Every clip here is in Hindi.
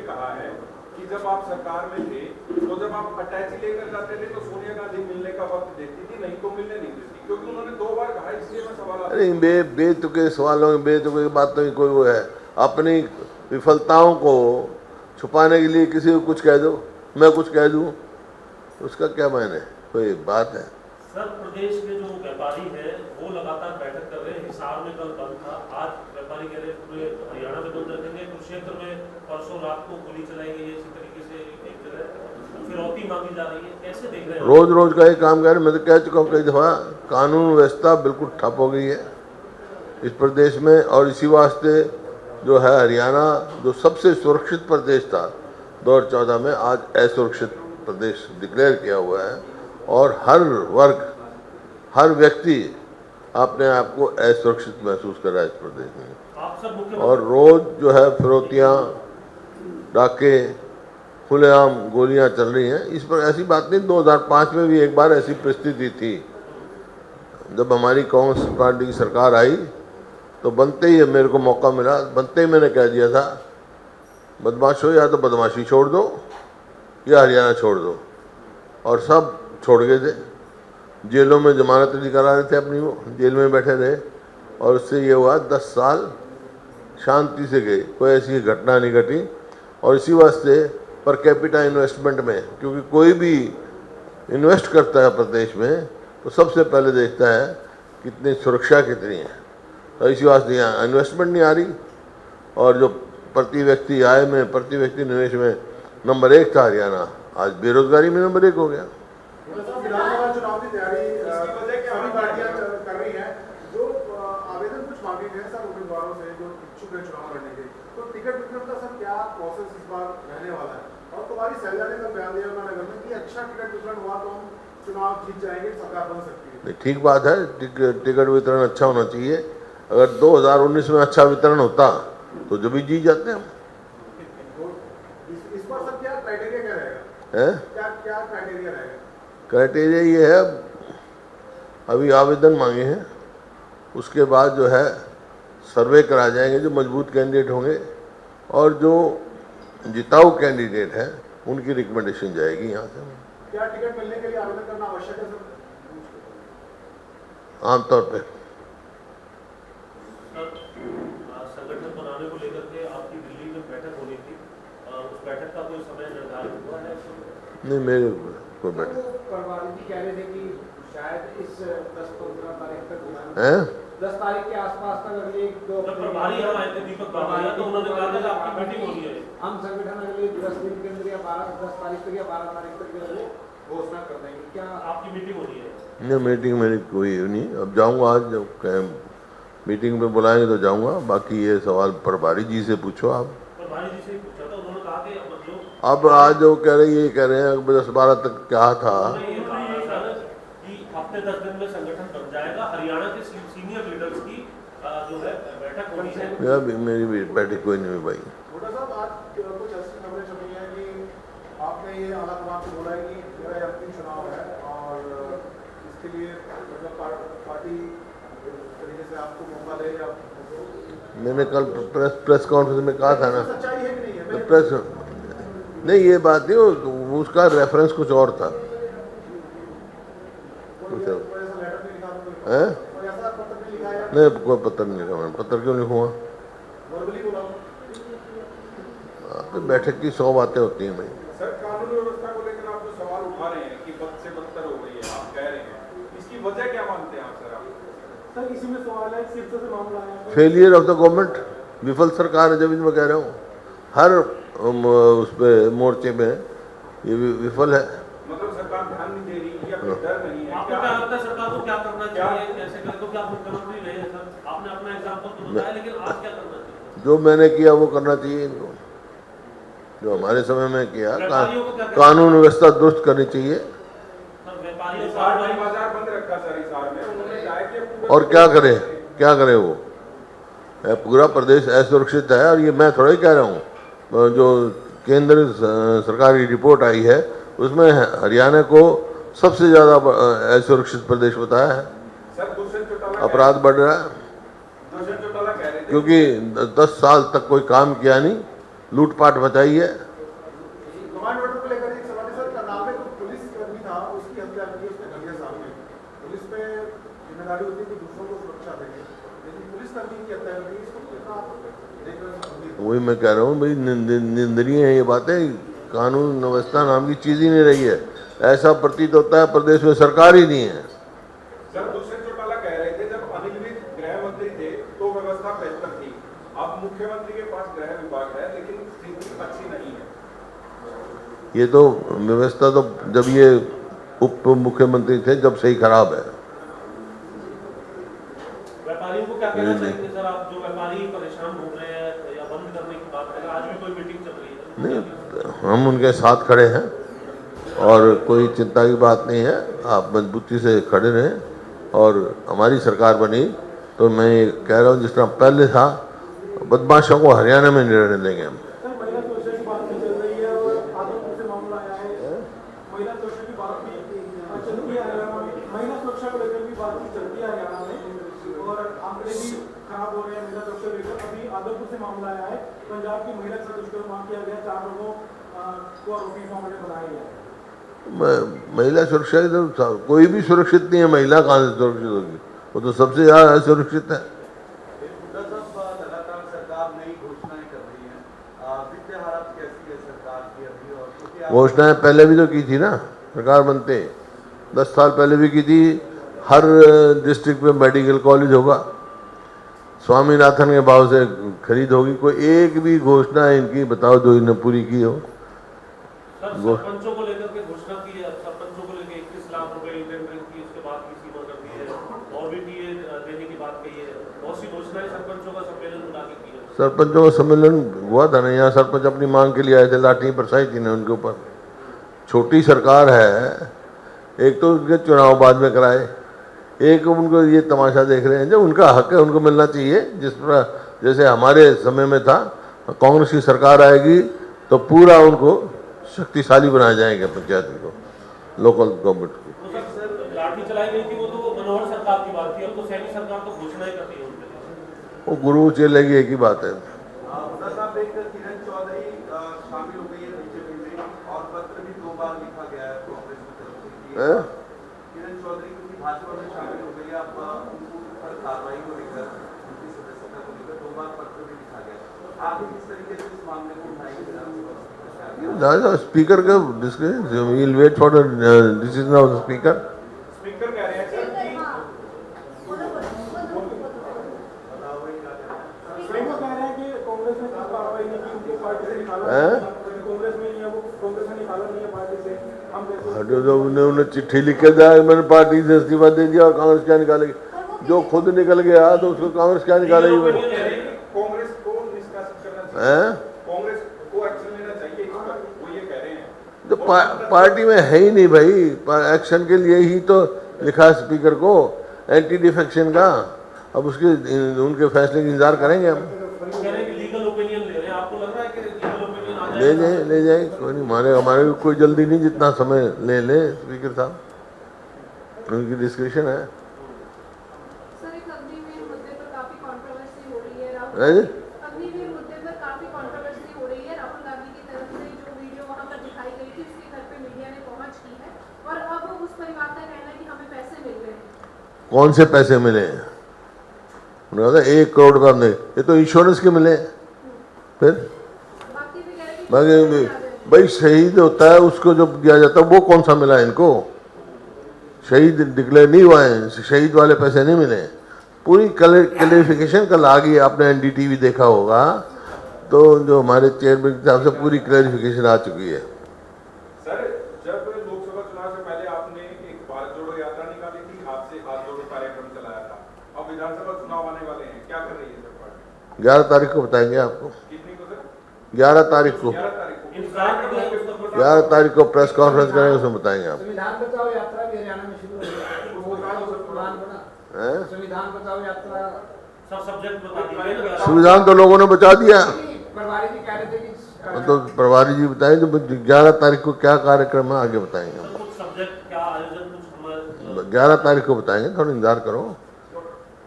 कहा है कि जब आप सरकार में थे तो जब आप अटैची लेकर जाते थे तो सोनिया गांधी मिलने का वक्त देती थी, नहीं तो मिलने नहीं देती, क्योंकि उन्होंने 2 बार कहा, इसलिए मैं सवाल अरे बेतुके सवालों में बेतुके बातों की कोई वो है। अपनी विफलताओं को छुपाने के लिए किसी को कुछ कह दो, मैं कुछ कह दूं, उसका क्या मायने, कोई बात है। सर, प्रदेश के जो व्यापारी है वो लगातार बैठक कर रहे हैं। हिसार में कल बंद था, आज व्यापारी कह रहे हैं पूरे हरियाणा में बंद रखेंगे। कुरुक्षेत्र में परसों रात को गोली चलाई गई है, इसी तरीके से एक जगह फिरौती मांगी जा रही है। कैसे देख रहे हैं? रोज रोज का ही काम कर रहे। मैं तो कह चुका हूँ कई दफा, कानून व्यवस्था बिल्कुल ठप हो गई है इस प्रदेश में। और इसी वास्ते जो है हरियाणा, जो सबसे सुरक्षित प्रदेश था 2014 में, आज असुरक्षित प्रदेश डिक्लेयर किया हुआ है। और हर वर्ग, हर व्यक्ति अपने आप को असुरक्षित महसूस कर रहा है इस प्रदेश में। और रोज जो है फिरौतियाँ, डाके, खुलेआम गोलियां चल रही हैं। इस पर ऐसी बात नहीं, 2005 में भी एक बार ऐसी परिस्थिति थी, जब हमारी कांग्रेस पार्टी की सरकार आई तो बनते ही मेरे को मौका मिला, बनते ही मैंने कह दिया था, बदमाशों या तो बदमाशी छोड़ दो या हरियाणा छोड़ दो। और सब छोड़ गए थे। जेलों में जमानत नहीं करा रहे थे अपनी, वो जेल में बैठे रहे। और उससे ये हुआ 10 साल शांति से गए, कोई ऐसी घटना नहीं घटी। और इसी वास्ते पर कैपिटा इन्वेस्टमेंट में, क्योंकि कोई भी इन्वेस्ट करता है प्रदेश में तो सबसे पहले देखता है कितनी सुरक्षा कितनी है। तो इसी वास्ते यहाँ इन्वेस्टमेंट नहीं आ रही। और जो प्रति व्यक्ति आय में, प्रति व्यक्ति निवेश में नंबर 1 था हरियाणा, आज बेरोजगारी में नंबर 1 हो गया। विधानसभा चुनाव की तैयारी सभी पार्टियां कर रही हैं। जो आवेदन कुछ मांगे गए सर उम्मीदवारों से जो इच्छुक है चुनाव लड़ने के, तो टिकट वितरण का सर क्या प्रोसेस इस बार रहने वाला है? और तुम्हारी सैलजा ने कल बयान दिया नगर में कि अच्छा टिकट वितरण हुआ तो हम चुनाव जीत जाएंगे, सरकार बन सकती है। ठीक बात है, टिकट वितरण अच्छा होना चाहिए। अगर 2019 में अच्छा वितरण होता तो जब भी जीत जाते हम। इस बार सर क्या क्राइटेरिया क्या रहेगा? क्या क्राइटेरिया रहेगा? क्राइटेरिया ये है, अभी आवेदन मांगे हैं, उसके बाद जो है सर्वे करा जाएंगे, जो मजबूत कैंडिडेट होंगे और जो जिताऊ कैंडिडेट हैं उनकी रिकमेंडेशन जाएगी यहाँ से। क्या टिकट मिलने के लिए आवेदन करना आवश्यक है सर? आमतौर पे संगठन बनाने को लेकर के आपकी दिल्ली में बैठक होनी थी, उस बैठक का कोई समय निर्धारित हुआ है? नहीं, मेरे कोई बैठक प्रभारी जी कह रहे थे कि शायद इस 10-15 तारीख तक है, 10 तारीख के आसपास तक अगले 1-2 प्रभारी हम आए थे दीपक प्रभारी, तो उन्होंने कहा था कि आपकी मीटिंग होनी है। हम संगठन अगले 10 दिन के अंदर या 10 तारीख तक या 12 तारीख तक जो है घोषणा कर देंगे। क्या आपकी मीटिंग होनी है? नहीं, मीटिंग मेरी कोई नहीं। अब जाऊंगा, आज जब मीटिंग पे बुलाएंगे तो जाऊंगा। बाकी ये सवाल प्रभारी जी से पूछो आप। प्रभारी जी से ही पूछा था, उन्होंने कहा कि मतलब अब आज जो कह रहे हैं, ये कह रहे हैं 10-12 तक क्या था। हफ्ते 10 दिन में संगठन बन जाएगा, हरियाणा के सीनियर लीडर्स की जो है बैठक होनी है। मेरी बैठक कोई नहीं हुई भाई। छोटा साहब, आज कुछ ऐसी खबरें चली हैं कि आपने ये आलाकमान से बोला है कि मेरा अंतिम चुनाव है और इसके लिए मतलब पार्टी तरीके से आपको मौका दे। या मैंने कल प्रेस कॉन्फ्रेंस में कहा था ना, सच्चाई है कि नहीं है? तो प्रेस नहीं, ये बात नहीं, उसका रेफरेंस कुछ और था। है नहीं, कोई पत्र नहीं लिखा मैंने। पत्र क्यों लिखूंगा? बैठक की 100 बातें होती हैं भाई। सर, कानून व्यवस्था को लेकर आप जो सवाल उठा रहे हैं कि बद से बदतर हो गई है, आप कह रहे हैं, इसकी वजह क्या मानते हैं आप सर? सर इसी में सवाल है, सिर्फ से मामला है फेलियर ऑफ द गवर्नमेंट, विफल सरकार है। जब मैं कह रहा हूँ हर उस पे मोर्चे में ये विफल है। मतलब सरकार ध्यान नहीं दे रही या कोई डर नहीं है? आपको क्या लगता है सरकार को क्या करना चाहिए, कैसे करें? तो क्या मुख्यमंत्री रहे हैं सर, आपने अपना एग्जाम्पल तो बताया, लेकिन आज क्या करना चाहिए? जो मैंने किया वो करना चाहिए इनको, जो हमारे समय में किया। कानून व्यवस्था दुरुस्त करनी चाहिए। बाजार बंद रखा सर हिसार में, उन्होंने कहा कि और क्या करें, क्या करें? वो पूरा प्रदेश असुरक्षित है। और ये मैं थोड़ा ही कह रहा हूँ, जो केंद्र सरकार की रिपोर्ट आई है उसमें हरियाणा को सबसे ज़्यादा असुरक्षित प्रदेश बताया है। अपराध बढ़ रहा है क्योंकि 10 साल तक कोई काम किया नहीं लूटपाट मचाई है। कमांड ऑर्डर को लेकर एक सवाल है सर, करनाल में कोई पुलिस कर्मी था, उसकी हत्या की उसने कर दिया सामने। पुलिस पे जिम्मेदारी होती है कि दूसरों को सुरक्षा देगी, लेकिन पुलिस कर्मी की हत्या कर दी, इसको कितना आप देख रहे हैं? वही मैं कह रहा हूँ भाई, निंदनीय है ये बातें। कानून व्यवस्था नाम की चीज़ ही नहीं रही है। ऐसा प्रतीत होता है प्रदेश में सरकार ही नहीं है। सर दुष्यंत चौटाला कह रहे थे जब अनिल विज गृह मंत्री थे तो व्यवस्था बेहतर थी, अब मुख्यमंत्री के पास गृह विभाग है लेकिन स्थिति अच्छी नहीं है। ये तो व्यवस्था तो जब ये उप मुख्यमंत्री थे जब से ही खराब है। व्यापारियों को क्या कहना चाहेंगे सर आप, जो व्यापारी परेशान हो रहे हैं या बंद करने की बात कर रहे हैं, आज भी कोई मीटिंग चल रही है? नहीं, हम उनके साथ खड़े हैं और कोई चिंता की बात नहीं है। आप मजबूती से खड़े रहें और हमारी सरकार बनी तो मैं ये कह रहा हूँ जिस तरह पहले था, बदमाशों को हरियाणा में निर्णय देंगे हम। सर महिला सुरक्षा की बात भी चल रही है और आदमपुर से मामला आया है, महिला सुरक्षा की बात भी चलती है हरियाणा में, महिला सुरक्षा को लेकर भी बात भी चलती है हरियाणा में और आंकड़े भी खराब हो रहे हैं महिला सुरक्षा लेकर। अभी आदमपुर से मामला आया है, पंजाब की महिला से दुष्कर्म मांग किया गया, 4 लोगों को आरोपी मामले बनाया गया है। महिला सुरक्षा तो कोई भी सुरक्षित नहीं है। महिला कहाँ से सुरक्षित होगी? वो तो सबसे ज़्यादा असुरक्षित है। लगातार सरकार नई घोषणाएं कर रही है, वित्तीय हालत कैसी है सरकार की अभी? और घोषणाएं पहले भी तो की थी ना, सरकार बनते 10 साल पहले भी की थी। हर डिस्ट्रिक्ट में मेडिकल कॉलेज होगा, स्वामीनाथन के भाव से खरीद होगी। कोई एक भी घोषणा इनकी बताओ जो इन्हें पूरी की हो। सर सरपंचों को लेकर के घोषणा की है, सरपंचों को लेकर 21 लाख रुपए टेंडरिंग की, उसके बाद की सीमा कर दी है और भी टीए देने की बात कही है। बहुत सी घोषणाएं सरपंचों का सम्मेलन बुला के की है। सरपंचों का सम्मेलन हुआ था ना, यहाँ सरपंच अपनी मांग के लिए आए थे, लाठी बरसाई थी ना उनके ऊपर। छोटी सरकार है, एक तो उनके चुनाव बाद में कराए, एक उनको ये तमाशा देख रहे हैं। जो उनका हक है उनको मिलना चाहिए। जिस तरह जैसे हमारे समय में था, कांग्रेस की सरकार आएगी तो पूरा उनको शक्तिशाली बनाए जाएंगे पंचायत को, लोकल गवर्नमेंट को। तो सर लाठी चलाई गई थी वो तो मनोहर सरकार की बात थी, अब तो सैनी सरकार तो घोषणाएं करती है उनके लिए। वो गुरु चलेगी एक ही बात है। साहब एक किरण चौधरी शामिल हो गई है बीजेपी में और पत्र भी 2 बार लिखा गया है कांग्रेस की तरफ से। किरण चौधरी क्योंकि भाजपा में शामिल हो गई है, आप उनको पर कार्रवाई को लेकर, उनकी सदस्यता को लेकर 2 बार पत्र भी लिखा गया है। आप किस तरीके से इस मामले को उठाएंगे? स्पीकर का discussion, we will wait for the decision of the speaker. Speaker कह रहे हैं सर कि प्रेमा कह रहे हैं कि कांग्रेस ने कोई कार्रवाई नहीं की, उनको पार्टी से निकाला, कांग्रेस में नहीं है, वो कांग्रेस ने निकाला नहीं है पार्टी से। हम कैसे जो उन्हें चिट्ठी लिख के दिया मैंने पार्टी से इस्तीफा दे दिया और कांग्रेस क्या निकालेगी? जो खुद निकल गया तो उसको कांग्रेस क्या निकालेगी? कांग्रेस को निष्कासित करना चाहिए, कांग्रेस को एक्शन लेना चाहिए इस पर, वो ये कह रहे हैं। तो पार्टी में है ही नहीं भाई, एक्शन के लिए ही तो लिखा स्पीकर को, एंटी डिफेक्शन का। अब उसके उनके फैसले का इंतजार करेंगे हम। लीगल ओपिनियन ले रहे हैं, आपको लग रहा है कि लीगल ओपिनियन आ जाएगा? ले जाए कोई नहीं, हमारे को कोई जल्दी नहीं, जितना समय ले स्पीकर साहब, उनकी डिस्क्रिप्शन है। सर एक अग्निवीर मुद्दे पर काफी कंट्रोवर्सी हो रही है, अग्निवीर मुद्दे पर काफी कंट्रोवर्सी हो रही है। राहुल गांधी की तरफ से जो वीडियो वहां पर दिखाई गई थी, उसके घर पे मीडिया ने पहुंच की है और अब उस परिवार का कहना है कि हमें पैसे मिल रहे हैं। कौन से पैसे मिले? उन्होंने कहा 1 करोड़ का नहीं, ये तो इंश्योरेंस के मिले। फिर बाकी भी कह रहे हैं बाकी भाई शहीद होता है उसको जो दिया जाता है वो कौन सा मिला इनको? शहीद डिक्लेयर नहीं हुआ है, शहीद वाले पैसे नहीं मिले। पूरी क्लैरिफिकेशन कल आ गई, आपने NDTV देखा होगा तो जो हमारे चेयरमैन के हिसाब से पूरी क्लैरिफिकेशन आ चुकी है। सर जब लोकसभा चुनाव से पहले आपने एक भारत जोड़ो यात्रा निकाली थी, हाथ से हाथ जोड़ो कार्यक्रम चलाया था, अब विधानसभा चुनाव आने वाले हैं, क्या कर रही है सर पार्टी? 11 तारीख को बताएंगे आपको। कितनी को सर? 11 तारीख को 11 तारीख को। इंतजार कर रहे हैं उस पर। 11 तारीख को प्रेस कॉन्फ्रेंस करेंगे, उसमें बताएंगे आप। संविधान बचाओ यात्रा भी हरियाणा में शुरू हो गई है। वो प्लान बना, संविधान बचाओ यात्रा। सब सब्जेक्ट बता दीजिए। संविधान तो लोगों ने बचा दिया, प्रभारी जी कह रहे थे कि तो प्रभारी जी बताएं जो 11 तारीख को क्या कार्यक्रम है, आगे बताएंगे हम। कुछ सब्जेक्ट क्या आयोजन, कुछ हमारे 11 तारीख को बताएंगे, थोड़ा इंतजार करो।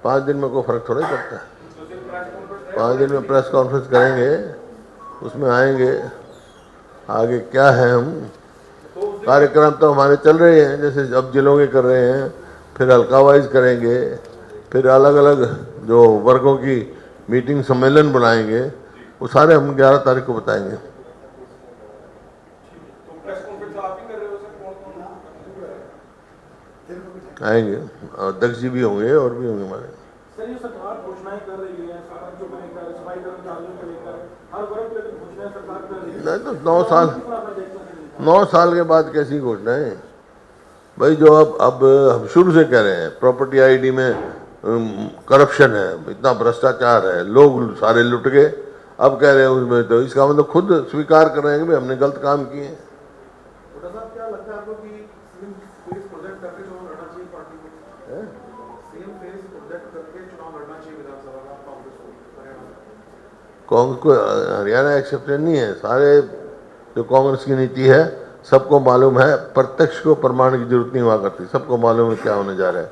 5 दिन में कोई फर्क थोड़ा ही पड़ता है। 5 दिन में प्रेस कॉन्फ्रेंस करेंगे उसमें आएंगे। आगे क्या है, हम कार्यक्रम तो हमारे चल रहे हैं, जैसे अब जिलों के कर रहे हैं, फिर हल्का वाइज करेंगे, फिर अलग अलग जो वर्गों की मीटिंग सम्मेलन बनाएंगे, वो सारे हम 11 तारीख को बताएंगे। तो प्रेस कॉन्फ्रेंस आप ही कर रहे हो सर? कौन आएंगे, अध्यक्ष जी भी होंगे और भी होंगे हमारे। सर ये सरकार घोषणाएं कर रही है, सरपंचों को लेकर, सफाई कर्मचारियों को लेकर, हर वर्ग को लेकर घोषणाएं सरकार कर रही है। नहीं तो 9 साल के बाद कैसी घोषणाएं भाई? जो अब हम शुरू से कह रहे हैं, प्रॉपर्टी आईडी में करप्शन है, इतना भ्रष्टाचार है, लोग सारे लुट गए, अब कह रहे हैं उसमें, तो इसका मतलब खुद स्वीकार कर रहे हैं कि भाई हमने गलत काम किए हैं। बड़ा साहब, क्या लगता है आपको कि सीएम फेस प्रोजेक्ट करके चुनाव लड़ना चाहिए पार्टी को? सीएम फेस प्रोजेक्ट करके चुनाव लड़ना चाहिए विधानसभा का कांग्रेस को हरियाणा में? कांग्रेस को हरियाणा एक्सेप्टेड नहीं है। सारे जो कांग्रेस की नीति है सबको मालूम है, प्रत्यक्ष को प्रमाण की जरूरत नहीं हुआ करती, सबको मालूम है क्या होने जा रहा है।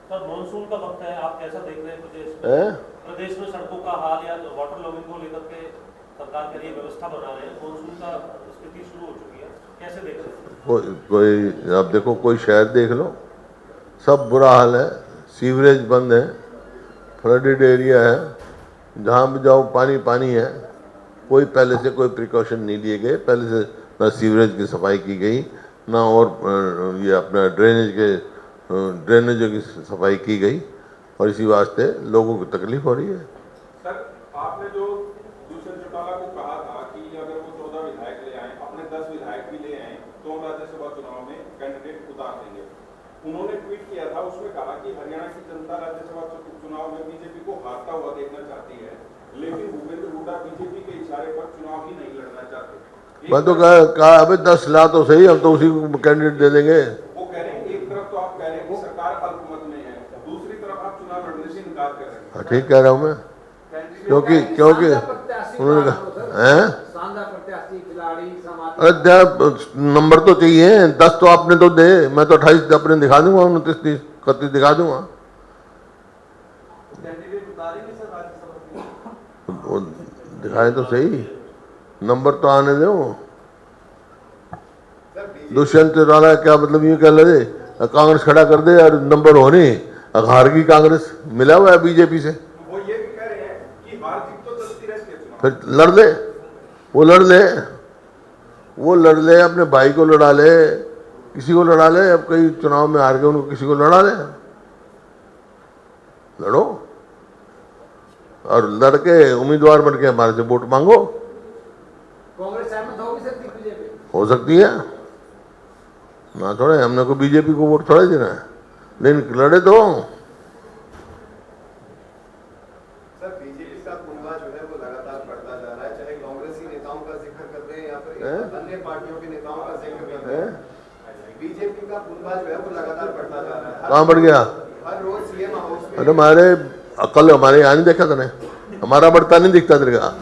सर मानसून का वक्त है, आप कैसा देख रहे हैं प्रदेश में सड़कों का हाल या वाटर लॉगिंग को लेकर के सरकार के लिए व्यवस्था बना रहे हैं, मानसून का स्थिति शुरू हो चुकी है, कैसे देख रहे हैं? कोई आप देखो, कोई शहर देख लो, सब बुरा हाल है, सीवरेज बंद है, फ्लडेड एरिया है, जहाँ भी जाओ पानी पानी है। कोई पहले से कोई प्रिकॉशन नहीं लिए गए, पहले से ना सीवरेज की सफाई की गई, ना और ये अपना ड्रेनेजों की सफाई की गई, और इसी वास्ते लोगों को तकलीफ हो रही है। सर आपने जो दुष्यंत चौटाला को कहा था कि अगर वो 14 विधायक ले आए, अपने 10 विधायक भी ले आए, तो हम राज्यसभा चुनाव में कैंडिडेट उतार देंगे। उन्होंने ट्वीट किया था, उसमें कहा कि हरियाणा की जनता राज्यसभा चुनाव में बीजेपी को हारता हुआ देखना चाहती है, लेकिन भूपेंद्र हुड्डा बीजेपी के इशारे पर चुनाव ही नहीं लड़ना चाहते। मैं तो कहा अबे 10 ला तो सही, हम तो उसी को कैंडिडेट दे देंगे। वो कह रहे हैं, एक तरफ तो आप कह रहे हैं कि सरकार अल्पमत में है, दूसरी तरफ आप चुनाव लड़ने से इनकार कर रहे हैं। ठीक कह रहा हूँ मैं, क्योंकि उन्होंने कहा हैं, अरे नंबर तो चाहिए, 10 तो आपने तो दे, मैं तो 28 अपने दिखा दूंगा, 29 30 31 दिखा दूंगा। वो दिखाए तो सही, नंबर तो आने दो। दुष्यंत चौटाला क्या मतलब यूँ कह ले कांग्रेस खड़ा कर दे और नंबर होने, हार की कांग्रेस, मिला हुआ है बीजेपी से। वो ये भी कह रहे हैं कि हार जीत तो चलती रहती है चुनाव। फिर लड़ ले, वो लड़ ले, अपने भाई को लड़ा ले, किसी को लड़ा ले। अब कई चुनाव में हार गए, उनको किसी को लड़ा ले, लड़ो और लड़के उम्मीदवार बन के हमारे से वोट मांगो। कांग्रेस सहमत होगी सर बीजेपी? हो सकती है ना, थोड़े हमने को बीजेपी को वोट थोड़ा देना है, लेकिन लड़े तो। सर बीजेपी का कुनबा जो है वो लगातार बढ़ता जा रहा है, चाहे कांग्रेसी नेताओं का जिक्र करते हैं या फिर अन्य पार्टियों के नेताओं का जिक्र करते हैं, बीजेपी का कुनबा जो है वो लगातार बढ़ता जा रहा है। कहाँ बढ़ गया? हर रोज सीएम हाउस में। अरे हमारे कल हमारे यहाँ नहीं देखा तूने, हमारा बढ़ता नहीं दिखता तेरे का,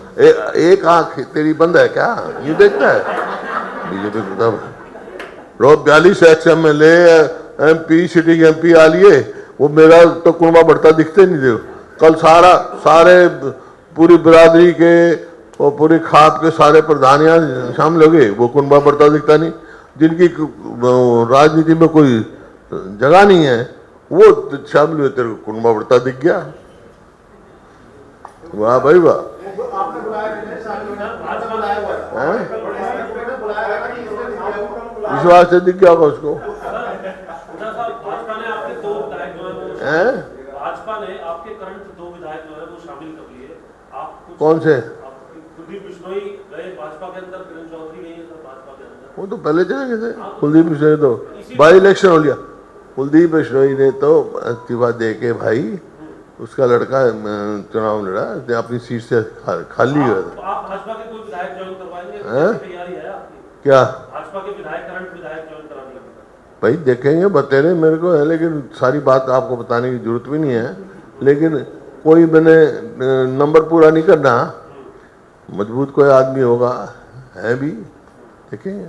एक आंख तेरी बंद है क्या, ये देखता है बीजेपी को? रोज 42 XMLA MP सिटी के MP आ लिए, वो मेरा तो कुनबा बढ़ता दिखते नहीं थे। कल सारे पूरी बिरादरी के और पूरी खाप के सारे प्रधान यहाँ शामिल हो गए, वो कुनबा बढ़ता दिखता नहीं। जिनकी राजनीति में कोई जगह नहीं है वो शामिल हुए, तेरे को कुनबा बढ़ता दिख गया। वाह भाई वाह। आपने बुलाया नहीं, शामिल होना आपने बुलाया हुआ है, बुलाया है कि विश्वास से दिख गया होगा उसको। भाजपा ने आपके 2 विधायक जो है भाजपा ने आपके करंट 2 विधायक जो है वो शामिल कर लिए। आप कौन से? कुलदीप बिश्नोई गए भाजपा के अंदर, किरण चौधरी गई है भाजपा के अंदर। वो तो पहले चले गए थे। कुलदीप बिश्नोई तो बाई इलेक्शन हो लिया। कुलदीप बिश्नोई ने तो इस्तीफा दे के भाई, उसका लड़का चुनाव लड़ा, अपनी सीट से खाली हुआ था। आप भाजपा के कोई विधायक ज्वाइन करवाएंगे? तैयारी है आपकी? क्या भाजपा के विधायक करंट विधायक ज्वाइन कराने की? भाई देखेंगे, बतेरे मेरे को है, लेकिन सारी बात आपको बताने की जरूरत भी नहीं है। लेकिन कोई मैंने नंबर पूरा नहीं करना, मजबूत कोई आदमी होगा, है भी, देखेंगे।